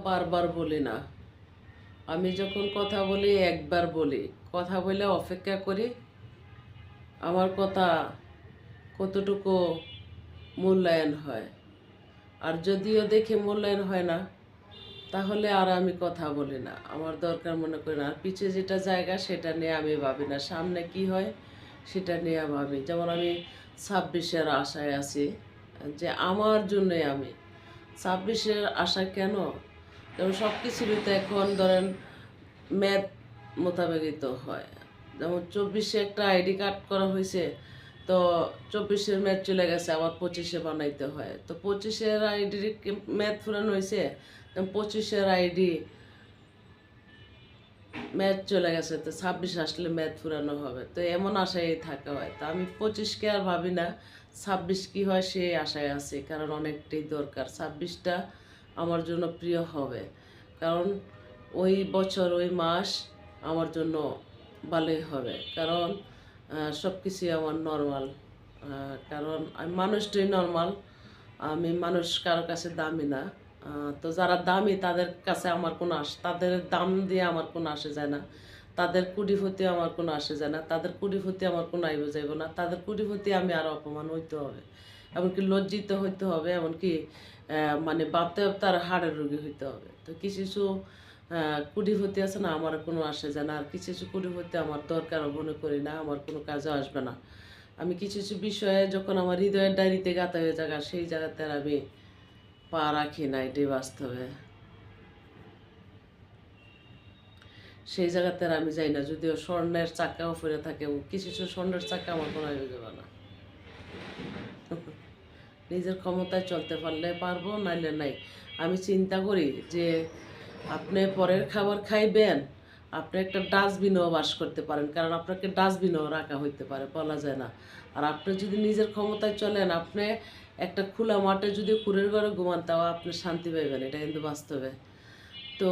বারবার বলি না। আমি যখন কথা বলি একবার বলি, কথা বলে অপেক্ষা করি আমার কথা কতটুকু মূল্যায়ন হয়। আর যদিও দেখে মূল্যায়ন হয় না, তাহলে আর আমি কথা বলি না, আমার দরকার মনে করি না। আর পিছিয়ে যেটা জায়গা সেটা নিয়ে আমি ভাবি না, সামনে কি হয় সেটা নিয়ে ভাবি। যেমন আমি 26-এর আশায় আছি, যে আমার জন্যে আমি 26-এর আশা কেন, যেমন সব কিছুরই তো এখন ধরেন ম্যাথ মোতাবেকই তো হয়। যেমন 24-এ একটা আইডি কার্ড করা হয়েছে, তো 24-এর ম্যাথ চলে গেছে, আবার 25-এ বানাইতে হয়। তো 25-এর আইডির ম্যাথ ফুরানো হয়েছে, 25-এর আইডি ম্যাথ চলে গেছে, তো 26 আসলে ম্যাথ ফুরানো হবে, তো এমন আশায় থাকা হয়। তো আমি 25-কে আর ভাবি না, 26 কি হয় সেই আশায় আছি, কারণ অনেকটাই দরকার। 26টা আমার জন্য প্রিয় হবে, কারণ ওই বছর ওই মাস আমার জন্য ভালোই হবে, কারণ সব কিছুই আমার নর্মাল। কারণ আমি মানুষটাই নর্মাল, আমি মানুষ কারো কাছে দামি না। তো যারা দামি তাদের কাছে আমার কোনো তাদের দাম দিয়ে আমার কোনো আসে যায় না, তাদের কুটিপতি আমার কোনো আসে যায় না, তাদের কুটিপতি আমার কোনো আইব যাইব না, তাদের কুটিপতি আমি আরও অপমান হইতে হবে, এমনকি লজ্জিত হইতে হবে, এমনকি মানে ভাবতে ভাবতে আর হাড়ের রোগী হইতে হবে। তো কিছু কিছু কুটিপতি আছে না, আমার কোনো আসে যায় না। আর কিছু কিছু কুটিপতি আমার দরকারও মনে করি না, আমার কোনো কাজে আসবে না। আমি কিছু কিছু বিষয়ে যখন আমার হৃদয়ের ডায়েরিতে গাঁথা হয়ে জায়গা, সেই জায়গাতে আর আমি পা রাখি না, এটাই বাস্তবে। সেই জায়গাতে আর আমি যাই না, যদিও স্বর্ণের চাকাও ফিরে থাকে, কিছু কিছু স্বর্ণের চাকা আমার কোনো হয়ে যাবে না। নিজের ক্ষমতায় চলতে পারলে পারবো, নাইলে নাই। আমি চিন্তা করি যে আপনি পরের খাবার খাইবেন, আপনি একটা ডাস্টবিনেও বাস করতে পারেন, কারণ আপনাকে ডাস্টবিনেও রাখা হইতে পারে, বলা যায় না। আর আপনি যদি নিজের ক্ষমতায় চলেন, আপনি একটা খোলা মাঠে যদি কুড়ের ঘরে ঘুমান, তাও আপনি শান্তি পাইবেন, এটা কিন্তু বাস্তবে। তো